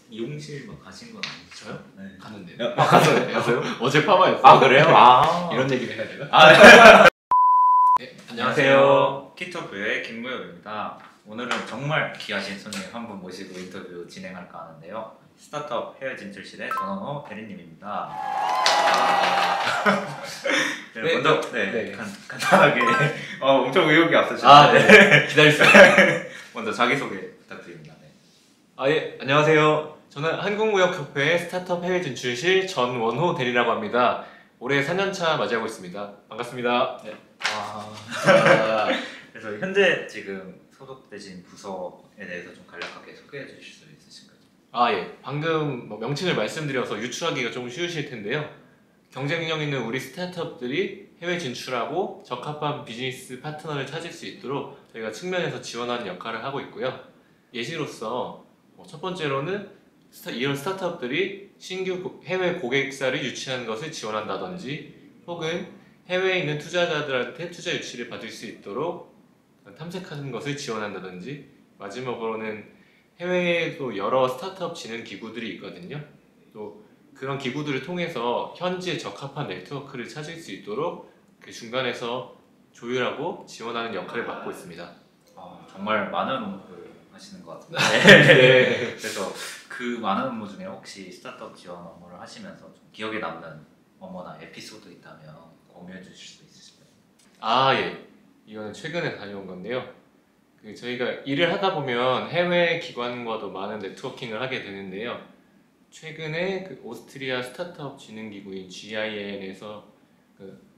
미용실 막 가신 건 아니죠? 저요? 네. 갔는데요. 갔어요? 어제 파마했어요. 아 그래요? 아 이런 얘기를 해야 되나? 네, 안녕하세요. 키토뷰의 김무혁입니다. 오늘은 정말 귀하신 손님 한 분 모시고 인터뷰 진행할까 하는데요. 스타트업 해외 진출실의 전원호 대리님입니다. 네, 먼저 간단하게 엄청 의욕이 앞서셨는데 기다렸어요. 먼저 자기소개 부탁드립니다. 네. 예, 안녕하세요. 저는 한국무역협회의 스타트업 해외 진출실 전원호 대리라고 합니다. 올해 4년차 맞이하고 있습니다. 반갑습니다. 네. 그래서 현재 지금 소속되신 부서에 대해서 좀 간략하게 소개해 주실 수 있으신가요? 예. 방금 명칭을 말씀드려서 유추하기가 좀 쉬우실 텐데요. 경쟁력 있는 우리 스타트업들이 해외 진출하고 적합한 비즈니스 파트너를 찾을 수 있도록 저희가 측면에서 지원하는 역할을 하고 있고요. 예시로서 첫 번째로는 이런 스타트업들이 신규 해외 고객사를 유치하는 것을 지원한다든지 혹은 해외에 있는 투자자들한테 투자 유치를 받을 수 있도록 탐색하는 것을 지원한다든지 마지막으로는 해외에도 여러 스타트업 진흥 기구들이 있거든요. 또 그런 기구들을 통해서 현지에 적합한 네트워크를 찾을 수 있도록 그 중간에서 조율하고 지원하는 역할을 맡고 있습니다. 정말 많은 업무를 하시는 것 같은데 네. 그래서 그 많은 업무 중에 혹시 스타트업 지원 업무를 하시면서 좀 기억에 남는 업무나 에피소드 있다면 공유해 주실 수 있으실까요? 예. 이거는 최근에 다녀온 건데요. 저희가 일을 하다 보면 해외 기관과도 많은 네트워킹을 하게 되는데요. 최근에 오스트리아 스타트업 진흥기구인 GIN에서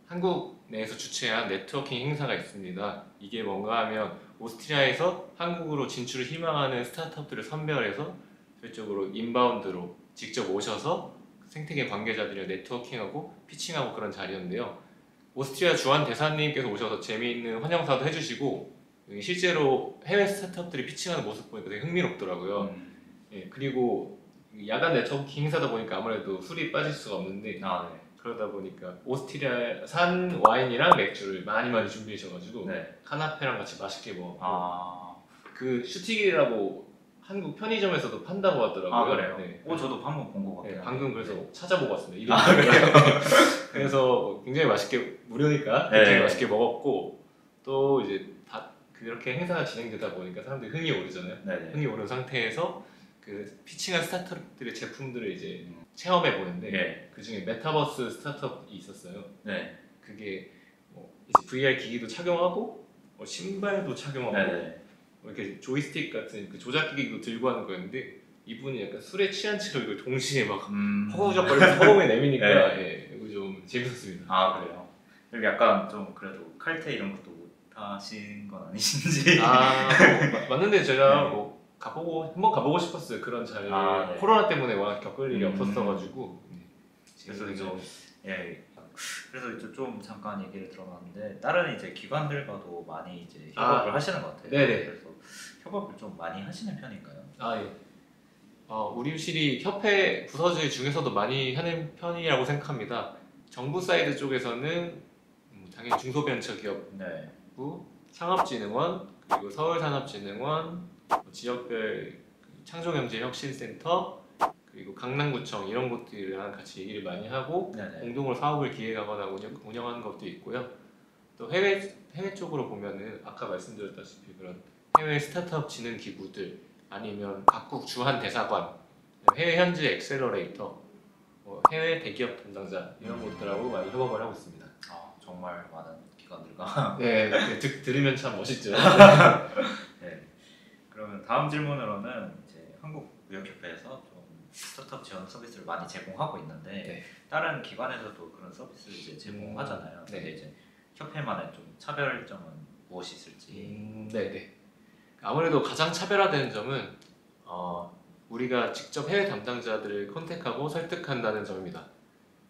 한국 내에서 주최한 네트워킹 행사가 있습니다. 이게 뭔가 하면 오스트리아에서 한국으로 진출을 희망하는 스타트업들을 선별해서 저쪽으로 인바운드로 직접 오셔서 생태계 관계자들이랑 네트워킹하고 피칭하고 그런 자리였는데요. 오스트리아 주한 대사님께서 오셔서 재미있는 환영사도 해주시고 실제로 해외 스타트업들이 피칭하는 모습 보니까 되게 흥미롭더라고요. 예, 그리고 야간 네트워킹 행사다 보니까 아무래도 술이 빠질 수가 없는데 그러다 보니까 오스트리아산 와인이랑 맥주를 많이 준비하셔가지고 카나페랑 같이 맛있게 먹었고 그 슈티기라고 한국 편의점에서도 판다고 하더라고요. 그래요? 네. 저도 한번 본 것 같아요. 네, 방금 그래서 찾아보고 왔습니다. 그래요? 그래서 굉장히 맛있게 무료니까 굉장히 맛있게 먹었고 또 이제 다 그렇게 행사가 진행되다 보니까 사람들이 흥이 오르잖아요. 흥이 오른 상태에서 그 피칭한 스타트업들의 제품들을 이제 체험해 보는데 그 중에 메타버스 스타트업이 있었어요. 그게 이제 VR 기기도 착용하고 신발도 착용하고 이렇게 조이스틱 같은 그 조작기기도 들고 하는 거였는데 이분이 약간 술에 취한 채로 이걸 동시에 막 허우적거리면서 허공에 내미니까 이거 좀 재밌었습니다. 그래요? 그리고 약간 좀 그래도 칼퇴 이런 것도 못 하신 건 아니신지? 맞는데 제가 한번 가보고 싶었어요. 그런 자리. 코로나 때문에 워낙 겪을 일이 없었어가지고. 그래서 이제 좀 잠깐 얘기를 들어봤는데 다른 이제 기관들과도 많이 이제 협업을 하시는 것 같아요. 그래서 협업을 좀 많이 하시는 편인가요? 우리 실이 협회 부서질 중에서도 많이 하는 편이라고 생각합니다. 정부 사이드 쪽에서는 당연히 중소벤처기업부, 창업진흥원, 그리고 서울산업진흥원, 지역별 창조경제혁신센터, 그리고 강남구청 이런 곳들이랑 같이 얘기를 많이 하고 공동으로 사업을 기획하거나 운영하는 것도 있고요. 또 해외 쪽으로 보면은 아까 말씀드렸다시피 그런 해외 스타트업 진흥 기구들 아니면 각국 주한 대사관, 해외 현지 엑셀러레이터, 해외 대기업 담당자 이런 곳들하고 많이 협업을 하고 있습니다. 정말 많은 기관들과 들으면 참 멋있죠. 그러면 다음 질문으로는 이제 한국무역협회에서 좀 스타트업 지원 서비스를 많이 제공하고 있는데 다른 기관에서도 그런 서비스를 이제 제공하잖아요. 근데 이제 협회만의 좀 차별점은 무엇이 있을지? 아무래도 가장 차별화되는 점은 우리가 직접 해외 담당자들을 컨택하고 설득한다는 점입니다.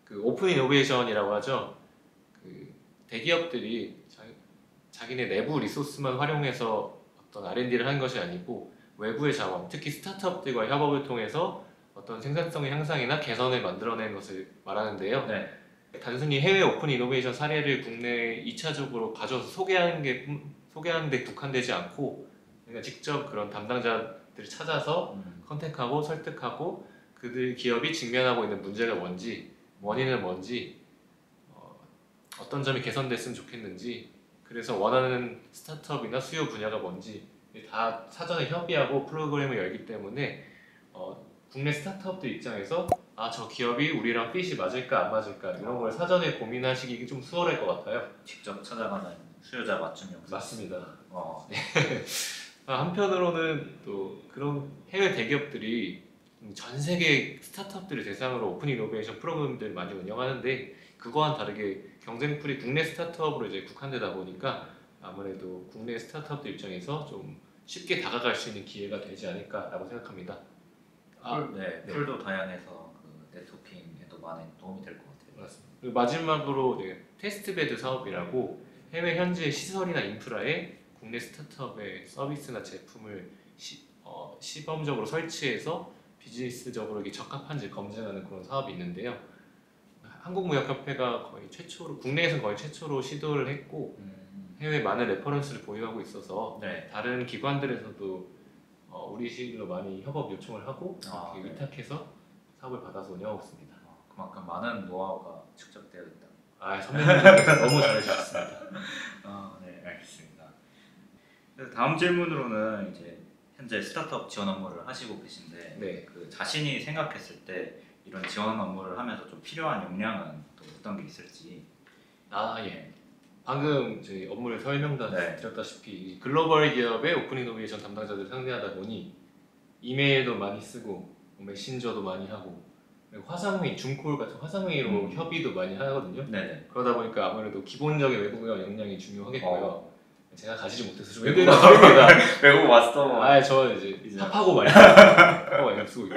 그 오픈 이노베이션이라고 하죠. 그 대기업들이 자기네 내부 리소스만 활용해서 어떤 R&D를 하는 것이 아니고 외부의 자원, 특히 스타트업들과 협업을 통해서 어떤 생산성의 향상이나 개선을 만들어내는 것을 말하는데요. 단순히 해외 오픈 이노베이션 사례를 국내에 2차적으로 가져서 소개하는 데 국한되지 않고 그러니까 직접 그런 담당자 기업들을 찾아서 컨택하고 설득하고 그들 기업이 직면하고 있는 문제가 뭔지, 원인은 뭔지, 어떤 점이 개선됐으면 좋겠는지, 그래서 원하는 스타트업이나 수요 분야가 뭔지 다 사전에 협의하고 프로그램을 열기 때문에 국내 스타트업들 입장에서 저 기업이 우리랑 핏이 맞을까 안 맞을까 이런 걸 사전에 고민하시기 좀 수월할 것 같아요. 직접 찾아가는 수요자 맞춤 영상. 맞습니다. 네. 한편으로는 또 그런 해외 대기업들이 전 세계 스타트업들을 대상으로 오픈 이노베이션 프로그램들 많이 운영하는데 그거와는 다르게 경쟁풀이 국내 스타트업으로 이제 국한되다 보니까 아무래도 국내 스타트업들 입장에서 좀 쉽게 다가갈 수 있는 기회가 되지 않을까라고 생각합니다. 풀도 다양해서 그 네트워킹에도 많이 도움이 될 것 같아요. 맞습니다. 그리고 마지막으로 테스트베드 사업이라고 해외 현지의 시설이나 인프라에 국내 스타트업의 서비스나 제품을 시범적으로 설치해서 비즈니스적으로 이게 적합한지 검증하는 그런 사업이 있는데요. 한국무역협회가 거의 최초로, 국내에서는 거의 최초로 시도를 했고 해외 많은 레퍼런스를 보유하고 있어서 다른 기관들에서도 우리 시기로 많이 협업 요청을 하고 위탁해서 사업을 받아서 운영하고 있습니다. 그만큼 많은 노하우가 축적되어 있다. 선배님께서 너무 잘해주셨습니다. 네, 알겠습니다. 그래서 다음 질문으로는 이제 현재 스타트업 지원 업무를 하시고 계신데 그 자신이 생각했을 때 이런 지원 업무를 하면서 좀 필요한 역량은 또 어떤 게 있을지. 방금 저희 업무를 설명드렸다시피 글로벌 기업의 오픈 이노베이션 담당자들을 상대하다 보니 이메일도 많이 쓰고 메신저도 많이 하고 그리고 화상회의, 줌콜 같은 화상회의로 협의도 많이 하거든요. 그러다 보니까 아무래도 기본적인 외국어 역량이 중요하겠고요. 제가 가지지 못해서 좀 외국어가 다릅니다. 외국어 마스터. 저 이제 팝하고 많이 쓰고 있고.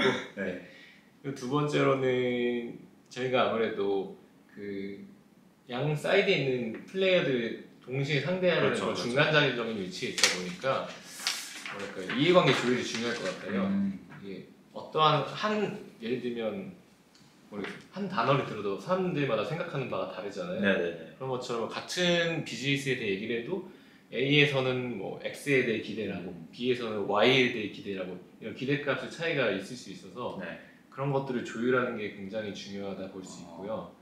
그리고 두 번째로는 저희가 아무래도 그 양 사이드에 있는 플레이어들 동시에 상대하는 그런 중간자리적인 위치에 있다 보니까 이해관계 조율이 중요할 것 같아요. 이게 어떠한 예를 들면 한 단어를 들어도 사람들마다 생각하는 바가 다르잖아요. 그런 것처럼 같은 비즈니스에 대해 얘기를 해도 A에서는 뭐 X에 대해 기대를 하고 B에서는 Y에 대해 기대를 하고 이런 기대값의 차이가 있을 수 있어서 그런 것들을 조율하는 게 굉장히 중요하다 볼 수 있고요.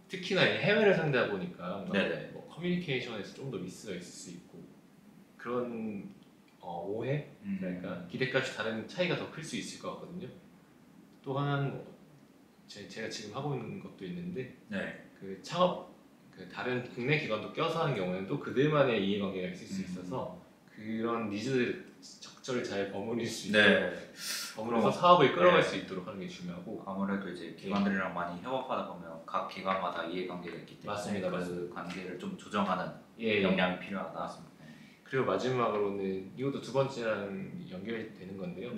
특히나 해외를 상대하다 보니까 뭐 커뮤니케이션에서 좀 더 미스가 있을 수 있고 그런 오해? 그러니까 기대값이 다른 차이가 더 클 수 있을 것 같거든요. 또 하나는 제가 지금 하고 있는 것도 있는데 그 창업 다른 국내 기관도 껴서 하는 경우에는 또 그들만의 이해관계가 있을 수 있어서 그런 니즈를 적절히 잘 버무릴 수 있도록 버무려서 사업을 끌어갈 수 있도록 하는 게 중요하고 아무래도 이제 기관들이랑 많이 협업하다 보면 각 기관마다 이해관계가 있기 때문에 맞습니다. 그 관계를 좀 조정하는 역량이 필요하다. 맞습니다. 그리고 마지막으로는 이것도 두 번째랑 연결되는 건데요.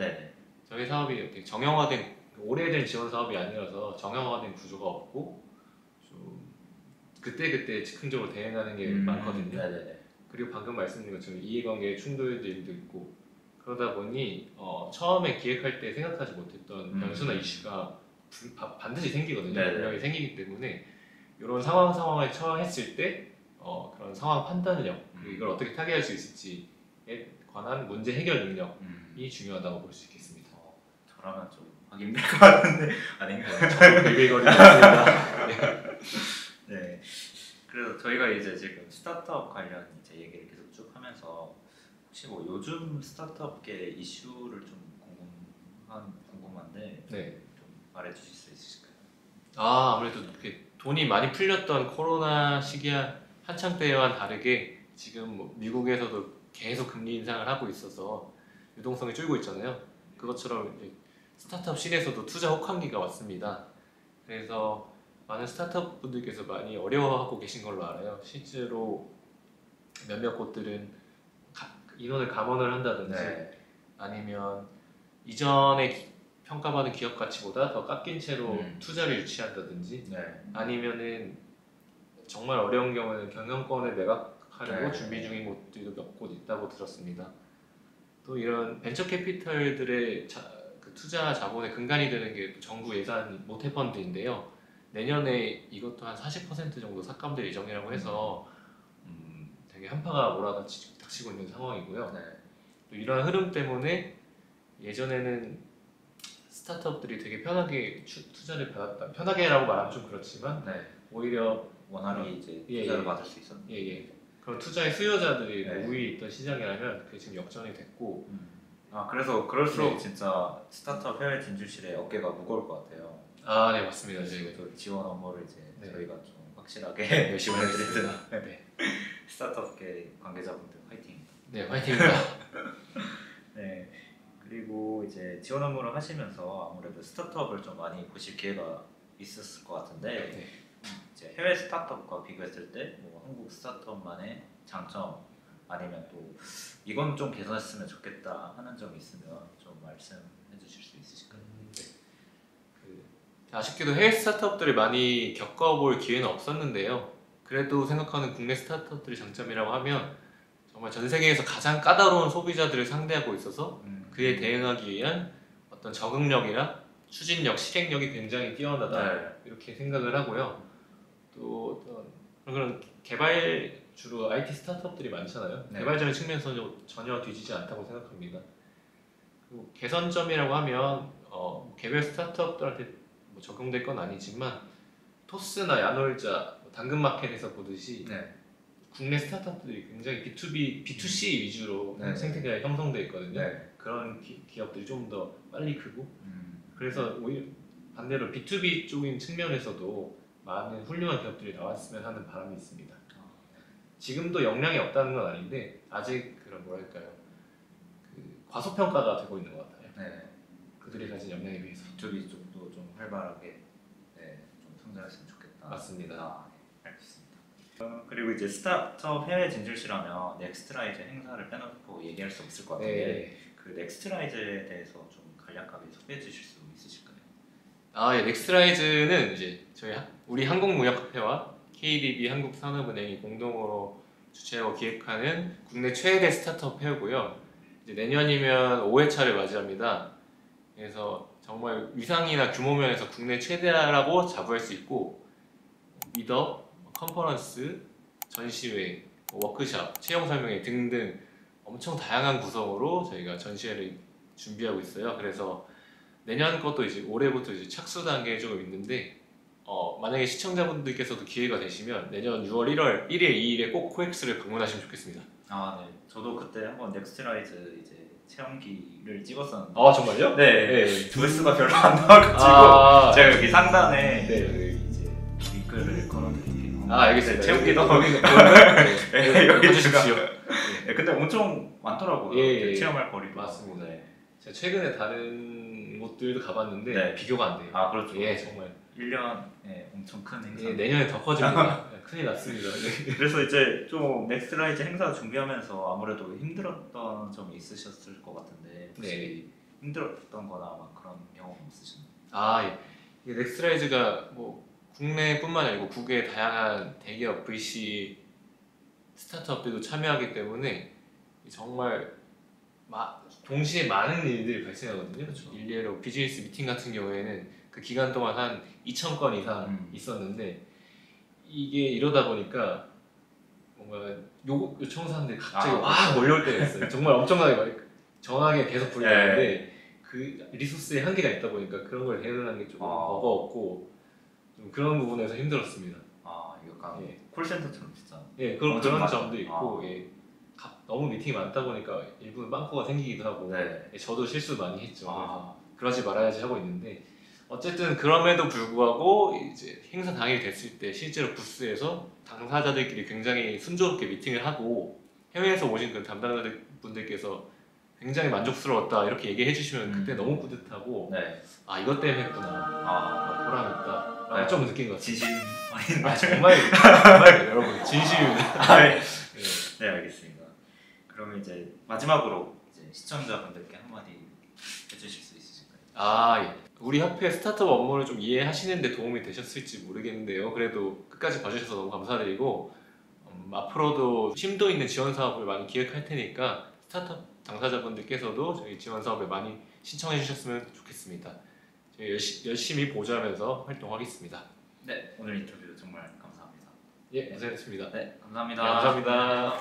저희 사업이 이렇게 정형화된 오래된 지원 사업이 아니라서 정형화된 구조가 없고 좀 그때그때 즉흥적으로 대응하는 게 많거든요. 그리고 방금 말씀드린 것처럼 이해관계 충돌들도 있고 그러다 보니 처음에 기획할 때 생각하지 못했던 변수나 이슈가 반드시 생기거든요. 분명히 생기기 때문에 이런 상황에 처했을 때 그런 상황 판단력 그리고 이걸 어떻게 타개할 수 있을지에 관한 문제 해결 능력이 중요하다고 볼 수 있겠습니다. 저라면 좀 하기 힘들 것 같은데 아닌가요? 저도 비빌거리고 있습니다. 그래서 저희가 이제 지금 스타트업 관련 이제 얘기를 계속 쭉 하면서 혹시 뭐 요즘 스타트업계 이슈를 좀 궁금한데 좀 말해주실 수 있으실까요? 아무래도 돈이 많이 풀렸던 코로나 시기와 한창 때와는 다르게 지금 뭐 미국에서도 계속 금리 인상을 하고 있어서 유동성이 줄고 있잖아요. 그것처럼 이제 스타트업 씬에서도 투자 혹한기가 왔습니다. 그래서 많은 스타트업 분들께서 많이 어려워하고 계신 걸로 알아요. 실제로 몇몇 곳들은 인원을 감원을 한다든지 아니면 이전에 평가받은 기업 가치보다 더 깎인 채로 투자를 유치한다든지 아니면은 정말 어려운 경우에는 경영권을 매각하려고 준비 중인 곳들도 몇 곳 있다고 들었습니다. 또 이런 벤처 캐피털들의 그 투자 자본의 근간이 되는 게 정부 예산 모태펀드인데요. 내년에 이것도 한 40% 정도 삭감될 예정이라고 해서 되게 한파가 몰아닥치고 있는 상황이고요. 또 이런 흐름 때문에 예전에는 스타트업들이 되게 편하게 투자를 받았다. 편하게라고 말하면 좀 그렇지만 네. 오히려 원활히 이제 예, 투자를 예. 받을 수 있었는데 예. 그런 투자의 수요자들이 네. 우위에 있던 시장이라면 그게 지금 역전이 됐고 그래서 그럴수록 네. 진짜 스타트업 해외 진출실에 어깨가 무거울 것 같아요. 아, 네, 맞습니다. 그래서 지원 업무를 이제 네. 저희가 좀 확실하게 열심히 하겠습니다. 네. 스타트업계 관계자분들 화이팅입니다. 네, 화이팅입니다. 네. 그리고 이제 지원 업무를 하시면서 아무래도 스타트업을 좀 많이 보실 기회가 있었을 것 같은데 네. 이제 해외 스타트업과 비교했을 때 뭐 한국 스타트업만의 장점 아니면 또 이건 좀 개선했으면 좋겠다 하는 점이 있으면 좀 말씀해 주실 수 있으실까요? 네. 아쉽게도 해외 스타트업들이 많이 겪어볼 기회는 없었는데요. 그래도 생각하는 국내 스타트업들의 장점이라고 하면 정말 전 세계에서 가장 까다로운 소비자들을 상대하고 있어서 그에 대응하기 위한 어떤 적응력이나 추진력, 실행력이 굉장히 뛰어나다 네. 이렇게 생각을 하고요. 또 어떤 그런 개발 주로 IT 스타트업들이 많잖아요. 네. 개발적인 측면에서 전혀 뒤지지 않다고 생각합니다. 그리고 개선점이라고 하면 개별 스타트업들한테 뭐 적용될 건 아니지만 토스나 야놀자, 당근마켓에서 보듯이 네. 국내 스타트업들이 굉장히 B2B, B2C 위주로 네. 생태계가 형성되어 있거든요. 네. 그런 기업들이 좀 더 빨리 크고 그래서 네. 오히려 반대로 B2B 쪽인 측면에서도 많은 훌륭한 기업들이 나왔으면 하는 바람이 있습니다. 지금도 역량이 없다는 건 아닌데 아직 그런 뭐랄까요 과소평가가 되고 있는 것 같아요. 네. 그들이 가진 역량에 비해서. B2B 쪽도 좀 활발하게 좀 성장했으면 좋겠다. 맞습니다. 네, 알겠습니다. 그리고 이제 스타트업 해외 진출시라면 넥스트라이즈 행사를 빼놓고 얘기할 수 없을 것 같은데 네. 그 넥스트라이즈에 대해서 좀 간략하게 소개해 주실 수 있으실까요? 예, 넥스트라이즈는 이제 우리 한국무역협회와 KDB 한국산업은행이 공동으로 주최하고 기획하는 국내 최대 스타트업 회고요. 이제 내년이면 5회차를 맞이합니다. 그래서 정말 위상이나 규모 면에서 국내 최대라고 자부할 수 있고 미덕, 컨퍼런스, 전시회, 워크숍, 체험 설명회 등등 엄청 다양한 구성으로 저희가 전시회를 준비하고 있어요. 그래서 내년 것도 이제 올해부터 이제 착수 단계에 조금 있는데 만약에 시청자분들께서도 기회가 되시면 내년 6월 1일, 2일에 꼭 코엑스를 방문하시면 좋겠습니다. 네. 저도 그때 한번 넥스트라이즈 이제 체험기를 찍었었는데. 정말요? 네. 조회수가 별로 안 나와가지고 제가 여기 상단에 이제 링크를 걸어드릴게요. 알겠습니다. 체험기도 여기 주십시오. 네, 근데 엄청 많더라고요. 예. 체험할 거리도. 맞습니다. 네. 제가 최근에 다른 곳들도 가봤는데 네. 비교가 안 돼요. 그렇죠. 예, 정말. 1년에 엄청 큰 행사. 예, 내년에 더 커집니다. 큰일 났습니다. 그래서 이제 좀 넥스트라이즈 행사 준비하면서 아무래도 힘들었던 점이 있으셨을 것 같은데 혹시 힘들었던 거나 막 그런 경험 없으셨나요? 예. 넥스트라이즈가 뭐 국내뿐만 아니고 국외 다양한 대기업 VC 스타트업들도 참여하기 때문에 정말 동시에 많은 일들이 발생하거든요. 그렇죠. 일례로 비즈니스 미팅 같은 경우에는 그 기간 동안 한 2,000건 이상 있었는데 이게 이러다 보니까 뭔가 요청사항들이 갑자기 막 몰려올 때가 있어요. 정말 엄청나게 정확하게 계속 불리는데 그 리소스의 한계가 있다 보니까 그런 걸 대응하는 게 조금 버거웠고 좀 그런 부분에서 힘들었습니다. 약간 콜센터처럼 진짜. 그런 점도 있고 너무 미팅이 많다 보니까 일부는 빵꾸가 생기기도 하고 저도 실수 많이 했죠. 그래서 그러지 말아야지 하고 있는데 어쨌든 그럼에도 불구하고 이제 행사 당일이 됐을 때 실제로 부스에서 당사자들끼리 굉장히 순조롭게 미팅을 하고 해외에서 오신 그 담당자들 분들께서 굉장히 만족스러웠다 이렇게 얘기해 주시면 그때 너무 뿌듯하고 이것 때문에 했구나 보람 있다 좀 느낀 것 같아요. 진심 정말 여러분 진심입니다. 네, 알겠습니다. 그러면 이제 마지막으로 이제 시청자분들께 한마디 해주실 수 있으실까요? 우리 협회 스타트업 업무를 좀 이해하시는데 도움이 되셨을지 모르겠는데요. 그래도 끝까지 봐주셔서 너무 감사드리고 앞으로도 심도 있는 지원 사업을 많이 기획할 테니까 스타트업 당사자분들께서도 저희 지원 사업에 많이 신청해 주셨으면 좋겠습니다. 저희 열심히 보조하면서 활동하겠습니다. 네, 오늘 인터뷰 정말 감사합니다. 예, 고생했습니다. 네, 감사합니다. 감사합니다.